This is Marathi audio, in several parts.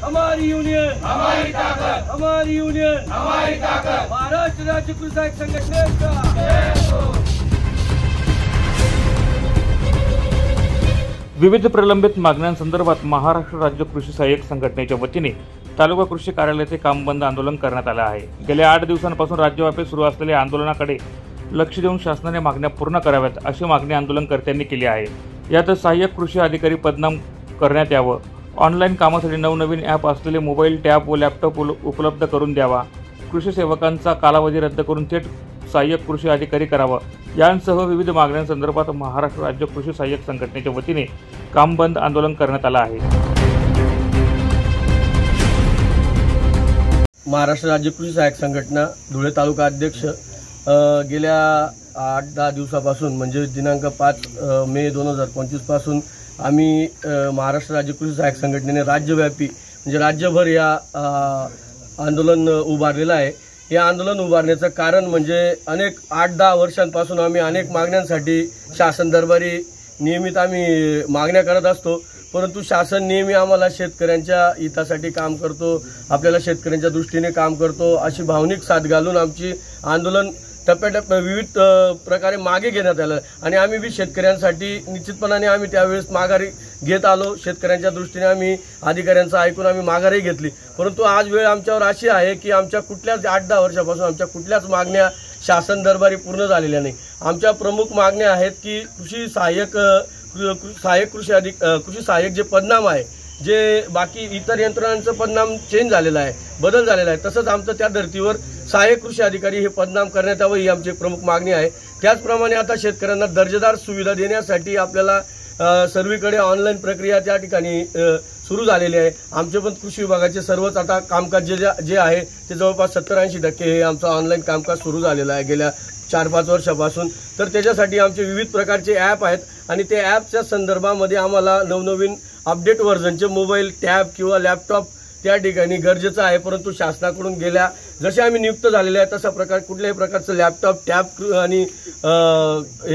हमारी यूनियन हमारी ताकत, हमारी यूनियन हमारी ताकत। महाराष्ट्र राज्य कृषी सहाय्यक संघटनेचा विविध प्रलंबित मागण्यांसंदर्भात महाराष्ट्र राज्य कृषी सहाय्यक संघटनेच्या वतीने तालुका कृषी कार्यालयाचे काम बंद आंदोलन करण्यात आले आहे। गेल्या 8 दिवसांपासून राज्यव्यापी सुरू असलेल्या आंदोलनाकडे लक्ष देऊन शासनाने मागण्या पूर्ण कराव्यात अशी मागणी आंदोलनकर्त्यांनी केली आहे। यात सहाय्यक कृषी अधिकारी पदनाम करण्यात यावं, ऑनलाईन कामासाठी नवनवीन ॲप असलेले मोबाईल, टॅब व लॅपटॉप उपलब्ध करून द्यावा, कृषी सेवकांचा कालावधी रद्द करून थेट सहाय्यक कृषी अधिकारी करावा यांसह विविध मागण्यांसंदर्भात महाराष्ट्र राज्य कृषी सहाय्यक संघटनेच्या वतीने काम बंद आंदोलन करण्यात आलं आहे। महाराष्ट्र राज्य कृषी सहाय्यक संघटना धुळे तालुका अध्यक्ष गेल्या 8-10 दिवसापासून म्हणजे दिनांक 5 मे 2025 पासून आम्ही महाराष्ट्र राज्य कृषी सहाय्यक संघटनेने राज्यव्यापी म्हणजे राज्यभर या आंदोलन उभारलेलं आहे। या आंदोलन उभारण्याचं कारण म्हणजे अनेक 8-10 वर्षांपासून आम्ही अनेक मागण्यांसाठी शासन दरबारी नियमित आम्ही मागण्या करत असतो, परंतु शासन नेहमी आम्हाला शेतकऱ्यांच्या हितासाठी काम करतो, आपल्याला शेतकऱ्यांच्या दृष्टीने काम करतो अशी भावनिक साथ घालून आमची आंदोलन टप्प्याटप्प्या विविध प्रकारे मागे घेण्यात आलं आणि आम्ही बी शेतकऱ्यांसाठी निश्चितपणाने आम्ही त्यावेळेस माघारी घेत आलो। शेतकऱ्यांच्या दृष्टीने आम्ही अधिकाऱ्यांचं ऐकून आम्ही माघारी घेतली, परंतु आज वेळ आमच्यावर अशी आहे की आमच्या कुठल्याच 8-10 वर्षापासून आमच्या कुठल्याच मागण्या शासन दरबारी पूर्ण झालेल्या नाही। आमच्या प्रमुख मागण्या आहेत की कृषी सहाय्यक जे पदनाम आहे, जे बाकी इतर यंत्रणांचं पदनाम चेंज झालेलं आहे, बदल झालेला आहे, तसंच आमचं त्या धर्तीवर सहाय्यक कृषी अधिकारी हे पदनाम करण्यात यावं ही आमची प्रमुख मागणी आहे। त्याचप्रमाणे आता शेतकऱ्यांना दर्जेदार सुविधा देण्यासाठी आपल्याला सर्वीकडे ऑनलाईन प्रक्रिया त्या ठिकाणी सुरू झालेली आहे। आमचे पण कृषी विभागाचे सर्वच आता कामकाज जे आहे ते जवळपास 70-80% हे आमचं ऑनलाईन कामकाज सुरू झालेलं आहे गेल्या 4-5 वर्षापासून। तर त्याच्यासाठी आमचे विविध प्रकारचे ॲप आहेत आणि ते ॲपच्या संदर्भामध्ये आम्हाला नवनवीन अपडेट व्हर्जनचे मोबाईल, टॅब किंवा लॅपटॉप त्या ठिकाणी गरजेचं आहे, परंतु शासनाकडून गेल्या जसे आम्ही नियुक्त झालेले आहे तसा कुठल्याही प्रकारचं लॅपटॉप, टॅब आणि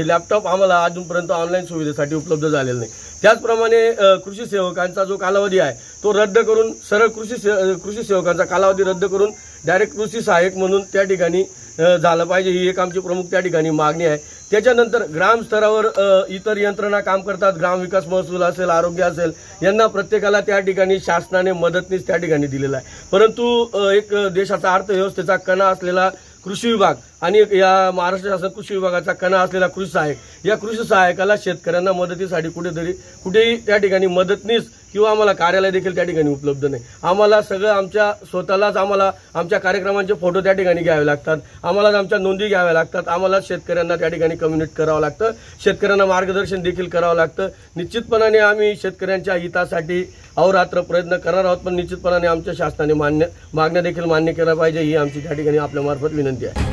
लॅपटॉप आम्हाला अजूनपर्यंत ऑनलाईन सुविधेसाठी उपलब्ध झालेलं नाही। त्याचप्रमाणे कृषी सेवकांचा जो कालावधी आहे तो रद्द करून सरळ कृषी सेवकांचा कालावधी रद्द करून डायरेक्ट कृषी सहाय्यक म्हणून त्या ठिकाणी झालं पाहिजे ही एक आमची प्रमुख त्या ठिकाणी मागणी आहे। त्याच्यानंतर ग्राम स्तरावर इतर यंत्रणा काम करतात, ग्रामविकास महसूल असेल, आरोग्य असेल, यांना प्रत्येकाला त्या ठिकाणी शासनाने मदतनीस त्या ठिकाणी दिलेला आहे, परंतु एक देशाचा अर्थव्यवस्थेचा कणा असलेला कृषी विभाग आणि या महाराष्ट्र शासन कृषी विभागाचा कणा असलेला कृषी सहाय्यक, या कृषी सहाय्यकाला शेतकऱ्यांना मदतीसाठी कुठेही त्या ठिकाणी मदतनीस किंवा आम्हाला कार्यालय देखील त्या ठिकाणी उपलब्ध नाही। आम्हाला सगळं आमच्या स्वतःलाच आम्हाला आमच्या कार्यक्रमांचे फोटो त्या ठिकाणी घ्यावे लागतात, आम्हाला आमच्या नोंदी घ्याव्या लागतात, आम्हाला शेतकऱ्यांना त्या ठिकाणी कम्युनिकेट करावं लागतं, शेतकऱ्यांना मार्गदर्शन देखील करावं लागतं। निश्चितपणाने आम्ही शेतकऱ्यांच्या हितासाठी अहोरात्र प्रयत्न करणार आहोत, पण निश्चितपणाने आमच्या शासनाने मागण्या देखील मान्य केल्या पाहिजे ही आमची त्या ठिकाणी आपल्यामार्फत विनंती आहे।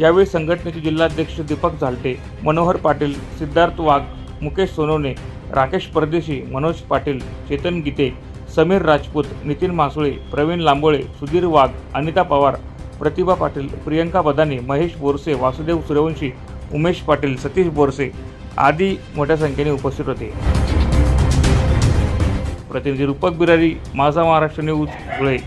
यावेळी संघटनेचे जिल्हाध्यक्ष दीपक झालटे, मनोहर पाटील, सिद्धार्थ वाघ, मुकेश सोनवणे, राकेश परदेशी, मनोज पाटील, चेतन गीते, समीर राजपूत, नितीन मासुळे, प्रवीण लांबोळे, सुधीर वाघ, अनिता पवार, प्रतिभा पाटील, प्रियंका बदाने, महेश बोरसे, वासुदेव सूर्यवंशी, उमेश पाटील, सतीश बोरसे आदी मोठ्या संख्येने उपस्थित होते। प्रतिनिधी रूपक बिरारी, माझा महाराष्ट्र न्यूज, धुळे।